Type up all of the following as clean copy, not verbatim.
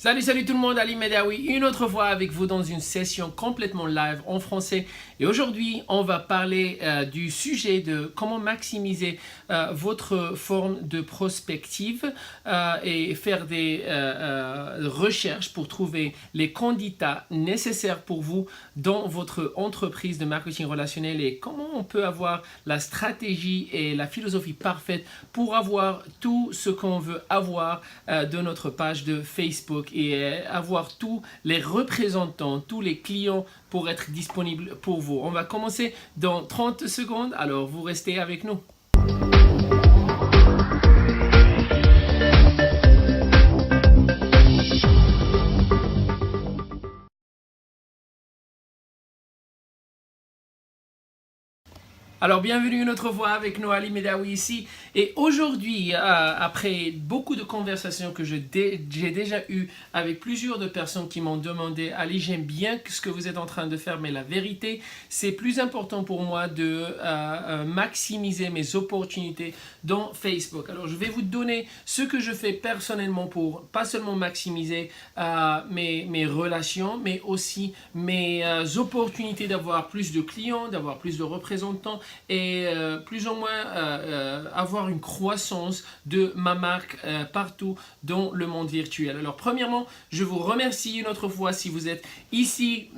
Salut tout le monde, Ali Medaoui, une autre fois avec vous dans une session complètement live en français. Et aujourd'hui, on va parler du sujet de comment maximiser votre forme de prospective et faire des recherches pour trouver les candidats nécessaires pour vous dans votre entreprise de marketing relationnel et comment on peut avoir la stratégie et la philosophie parfaite pour avoir tout ce qu'on veut avoir de notre page de Facebook et avoir tous les représentants, tous les clients pour être disponibles pour vous. On va commencer dans 30 secondes, alors vous restez avec nous. Alors, bienvenue une autre fois avec nous, Ali Medaoui ici. Et aujourd'hui, après beaucoup de conversations que j'ai déjà eues avec plusieurs de personnes qui m'ont demandé « Ali, j'aime bien ce que vous êtes en train de faire, mais la vérité, c'est plus important pour moi de maximiser mes opportunités dans Facebook. » Alors, je vais vous donner ce que je fais personnellement pour pas seulement maximiser mes relations, mais aussi mes opportunités d'avoir plus de clients, d'avoir plus de représentants, et plus ou moins avoir une croissance de ma marque partout dans le monde virtuel. Alors premièrement, je vous remercie une autre fois si vous êtes ici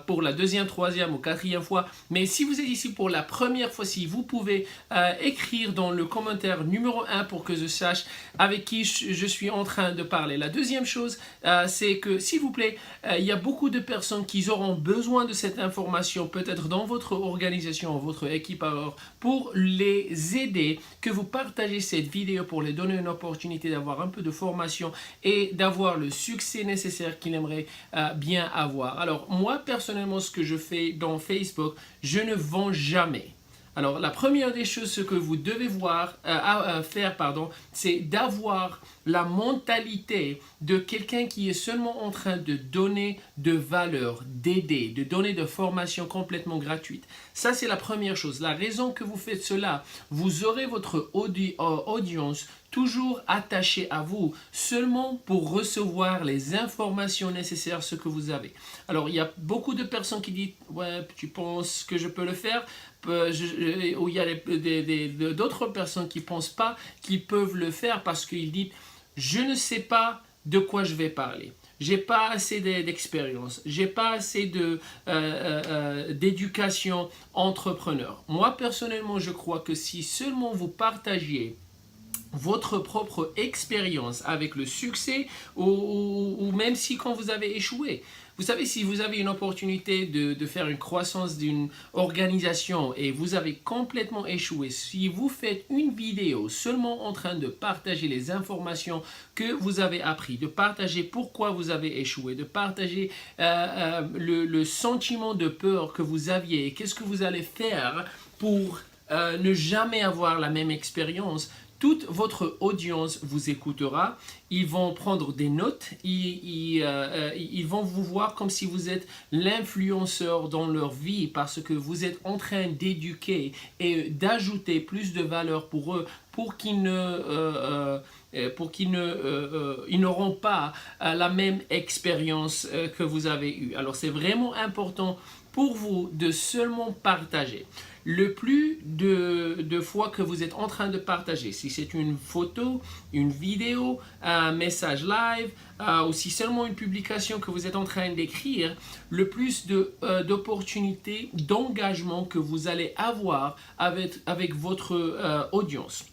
pour la deuxième, troisième ou quatrième fois. Mais si vous êtes ici pour la première fois, si vous pouvez écrire dans le commentaire numéro 1 pour que je sache avec qui je suis en train de parler. La deuxième chose, c'est que s'il vous plaît, il y a beaucoup de personnes qui auront besoin de cette information, peut-être dans votre organisation, votre équipe, alors pour les aider, que vous partagez cette vidéo pour les donner une opportunité d'avoir un peu de formation et d'avoir le succès nécessaire qu'ils aimeraient bien avoir. Alors moi personnellement, ce que je fais dans Facebook, je ne vends jamais. Alors, la première des choses ce que vous devez faire, c'est d'avoir la mentalité de quelqu'un qui est seulement en train de donner de valeur, d'aider, de donner de formation complètement gratuite. Ça, c'est la première chose. La raison que vous faites cela, vous aurez votre audience toujours attachée à vous, seulement pour recevoir les informations nécessaires, ce que vous avez. Alors, il y a beaucoup de personnes qui disent « Ouais, tu penses que je peux le faire ?» Ou il y a d'autres personnes qui ne pensent pas qu'ils peuvent le faire parce qu'ils disent « Je ne sais pas de quoi je vais parler. J'ai pas assez d'expérience. J'ai pas assez d'éducation entrepreneur. » Moi, personnellement, je crois que si seulement vous partagiez votre propre expérience avec le succès ou même si quand vous avez échoué. Vous savez, si vous avez une opportunité de faire une croissance d'une organisation et vous avez complètement échoué, si vous faites une vidéo seulement en train de partager les informations que vous avez appris, de partager pourquoi vous avez échoué, de partager le sentiment de peur que vous aviez et qu'est-ce que vous allez faire pour ne jamais avoir la même expérience, toute votre audience vous écoutera, ils vont prendre des notes, ils vont vous voir comme si vous êtes l'influenceur dans leur vie parce que vous êtes en train d'éduquer et d'ajouter plus de valeur pour eux, pour qu'ils n'auront pas la même expérience que vous avez eue. Alors c'est vraiment important pour vous de seulement partager. Le plus de fois que vous êtes en train de partager, si c'est une photo, une vidéo, un message live, ou si seulement une publication que vous êtes en train d'écrire, le plus d'opportunités, d'engagement que vous allez avoir avec votre audience.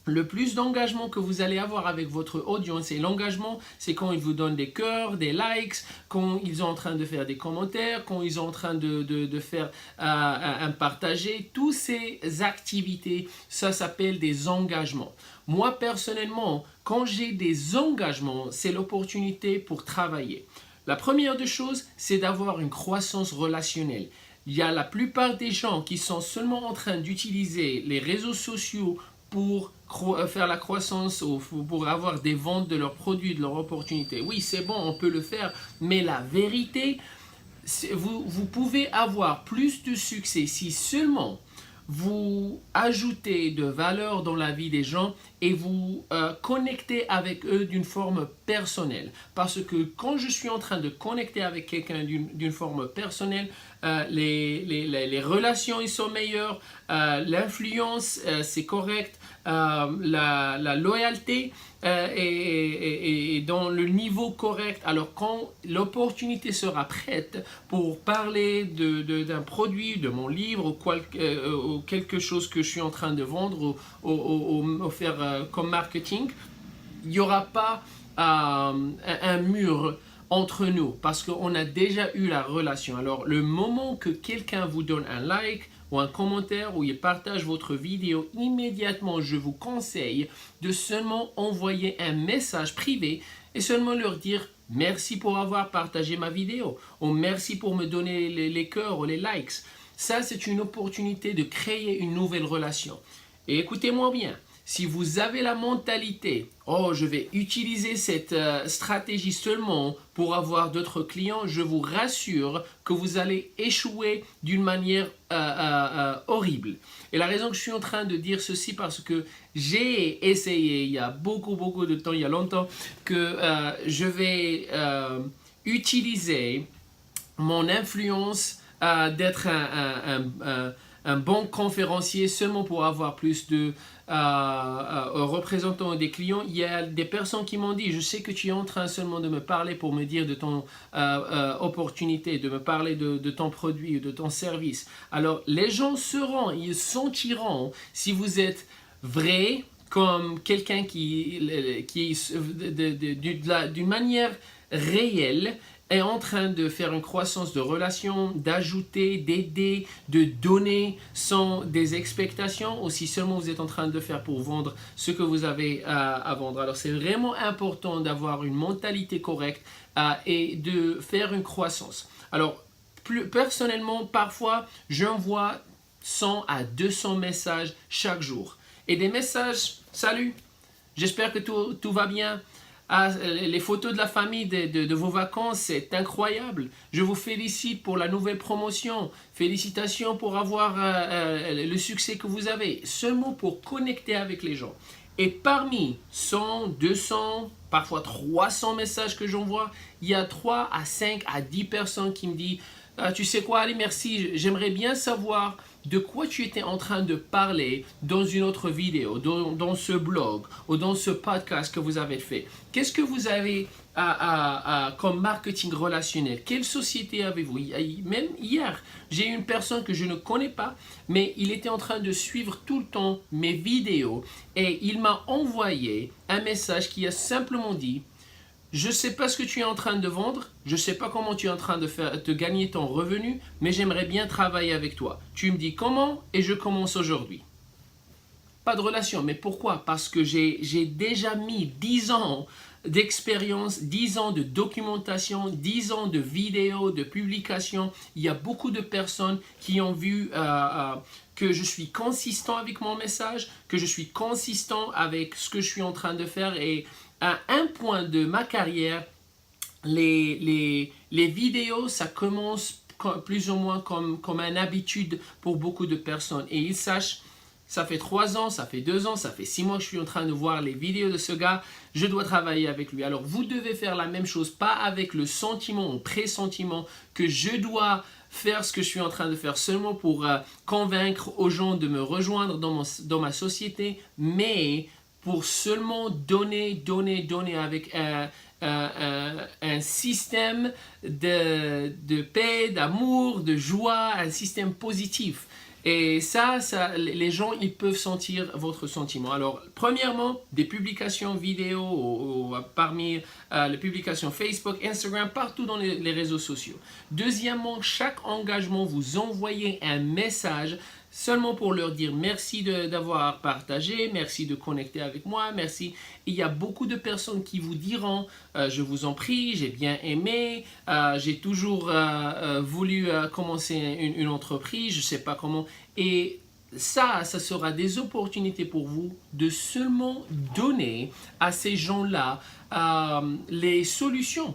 Le plus d'engagement que vous allez avoir avec votre audience, et l'engagement, c'est quand ils vous donnent des cœurs, des likes, quand ils sont en train de faire des commentaires, quand ils sont en train de faire un partager. Toutes ces activités, ça s'appelle des engagements. Moi, personnellement, quand j'ai des engagements, c'est l'opportunité pour travailler. La première des choses, c'est d'avoir une croissance relationnelle. Il y a la plupart des gens qui sont seulement en train d'utiliser les réseaux sociaux pour faire la croissance ou pour avoir des ventes de leurs produits, de leurs opportunités. Oui, c'est bon, on peut le faire, mais la vérité, vous pouvez avoir plus de succès si seulement vous ajoutez de valeur dans la vie des gens et vous connectez avec eux d'une forme personnelle. Parce que quand je suis en train de connecter avec quelqu'un d'une forme personnelle, les relations ils sont meilleures, l'influence c'est correct, la loyauté est dans le niveau correct. Alors quand l'opportunité sera prête pour parler d'un produit, de mon livre ou quelque chose que je suis en train de vendre ou faire comme marketing, il n'y aura pas un mur entre nous parce qu'on a déjà eu la relation. Alors le moment que quelqu'un vous donne un like ou un commentaire ou il partage votre vidéo, immédiatement je vous conseille de seulement envoyer un message privé et seulement leur dire merci pour avoir partagé ma vidéo ou merci pour me donner les cœurs ou les likes. Ça c'est une opportunité de créer une nouvelle relation. Et écoutez-moi bien. Si vous avez la mentalité, oh, je vais utiliser cette stratégie seulement pour avoir d'autres clients, je vous rassure que vous allez échouer d'une manière horrible. Et la raison que je suis en train de dire ceci, parce que j'ai essayé il y a beaucoup de temps, il y a longtemps, que je vais utiliser mon influence d'être un bon conférencier seulement pour avoir plus de représentants des clients. Il y a des personnes qui m'ont dit, je sais que tu es en train seulement de me parler pour me dire de ton opportunité, de me parler de ton produit, de ton service. Alors les gens ils sentiront si vous êtes vrai comme quelqu'un qui d'une manière réelle est en train de faire une croissance de relations, d'ajouter, d'aider, de donner sans des expectations, ou si seulement vous êtes en train de faire pour vendre ce que vous avez à vendre. Alors c'est vraiment important d'avoir une mentalité correcte et de faire une croissance. Alors personnellement, parfois j'envoie 100 à 200 messages chaque jour. Et des messages, salut, j'espère que tout va bien. Les photos de la famille de vos vacances, c'est incroyable. Je vous félicite pour la nouvelle promotion. Félicitations pour avoir le succès que vous avez. Seulement pour connecter avec les gens. Et parmi 100, 200, parfois 300 messages que j'envoie, il y a 3 à 5 à 10 personnes qui me disent tu sais quoi, Ali, merci, j'aimerais bien savoir de quoi tu étais en train de parler dans une autre vidéo, dans ce blog ou dans ce podcast que vous avez fait. Qu'est-ce que vous avez comme marketing relationnel? Quelle société avez-vous? Même hier, j'ai une personne que je ne connais pas, mais il était en train de suivre tout le temps mes vidéos et il m'a envoyé un message qui a simplement dit je ne sais pas ce que tu es en train de vendre, je ne sais pas comment tu es en train de gagner ton revenu, mais j'aimerais bien travailler avec toi. Tu me dis comment et je commence aujourd'hui. Pas de relation, mais pourquoi? Parce que j'ai déjà mis 10 ans d'expérience, 10 ans de documentation, 10 ans de vidéos, de publications. Il y a beaucoup de personnes qui ont vu que je suis consistant avec mon message, que je suis consistant avec ce que je suis en train de faire et à un point de ma carrière, les vidéos, ça commence plus ou moins comme une habitude pour beaucoup de personnes. Et ils sachent, ça fait 3 ans, ça fait 2 ans, ça fait 6 mois que je suis en train de voir les vidéos de ce gars, je dois travailler avec lui. Alors vous devez faire la même chose, pas avec le sentiment ou pressentiment que je dois faire ce que je suis en train de faire seulement pour convaincre aux gens de me rejoindre dans ma société, mais pour seulement donner avec un système de paix, d'amour, de joie, un système positif. Et ça, les gens, ils peuvent sentir votre sentiment. Alors, premièrement, des publications vidéo ou parmi les publications Facebook, Instagram, partout dans les réseaux sociaux. Deuxièmement, chaque engagement, vous envoyez un message seulement pour leur dire merci d'avoir partagé, merci de connecter avec moi, merci. Il y a beaucoup de personnes qui vous diront je vous en prie, j'ai bien aimé, j'ai toujours voulu commencer une entreprise, je ne sais pas comment. Et ça sera des opportunités pour vous de seulement donner à ces gens-là les solutions.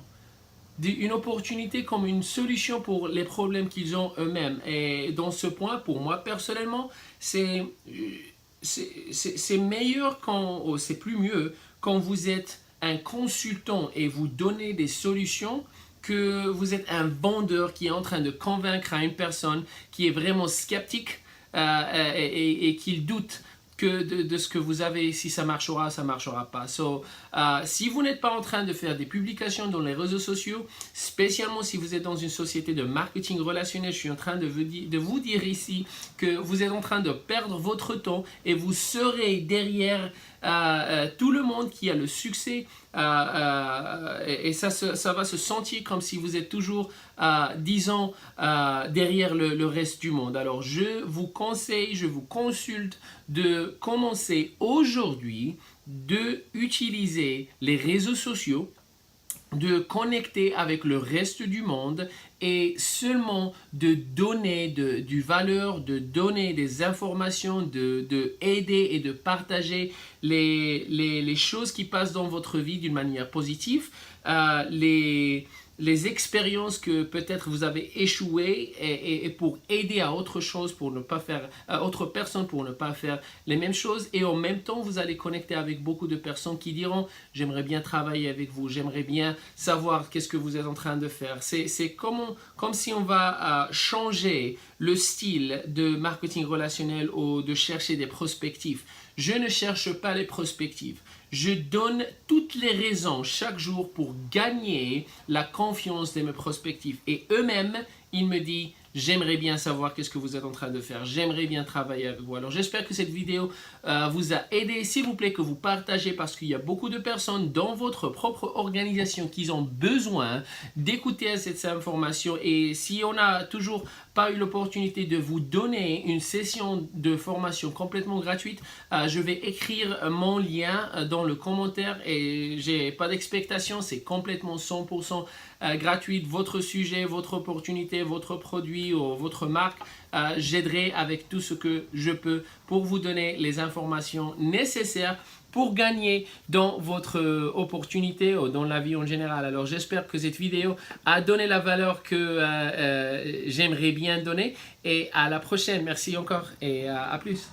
une opportunité comme une solution pour les problèmes qu'ils ont eux-mêmes. Et dans ce point, pour moi personnellement, c'est meilleur quand, c'est plus mieux quand vous êtes un consultant et vous donnez des solutions que vous êtes un vendeur qui est en train de convaincre à une personne qui est vraiment sceptique et qu'il doute que de ce que vous avez, si ça marchera pas. Si vous n'êtes pas en train de faire des publications dans les réseaux sociaux, spécialement si vous êtes dans une société de marketing relationnel, je suis en train de vous dire ici que vous êtes en train de perdre votre temps et vous serez derrière tout le monde qui a le succès et ça va se sentir comme si vous êtes toujours, disons, derrière le reste du monde. Alors je vous conseille, je vous consulte de commencer aujourd'hui de utiliser les réseaux sociaux, de connecter avec le reste du monde et seulement de donner du valeur, de donner des informations, de aider et de partager les choses qui passent dans votre vie d'une manière positive, les expériences que peut-être vous avez échoué et pour aider à autre chose, pour ne pas faire, à autre personne pour ne pas faire les mêmes choses. Et en même temps, vous allez connecter avec beaucoup de personnes qui diront « J'aimerais bien travailler avec vous, j'aimerais bien savoir qu'est-ce que vous êtes en train de faire. » C'est comme si on va changer le style de marketing relationnel ou de chercher des prospectifs. Je ne cherche pas les prospectives. Je donne toutes les raisons chaque jour pour gagner la confiance de mes prospectifs. Et eux-mêmes, ils me disent, j'aimerais bien savoir qu'est-ce que vous êtes en train de faire. J'aimerais bien travailler avec vous. Alors j'espère que cette vidéo vous a aidé. S'il vous plaît, que vous partagez parce qu'il y a beaucoup de personnes dans votre propre organisation qui ont besoin d'écouter cette information. Et si on n'a toujours pas eu l'opportunité de vous donner une session de formation complètement gratuite, je vais écrire mon lien dans le commentaire et j'ai pas d'expectation, c'est complètement 100% gratuit. Votre sujet, votre opportunité, votre produit ou votre marque, j'aiderai avec tout ce que je peux pour vous donner les informations nécessaires pour gagner dans votre opportunité ou dans la vie en général. Alors j'espère que cette vidéo a donné la valeur que j'aimerais bien donner et à la prochaine. Merci encore et à plus.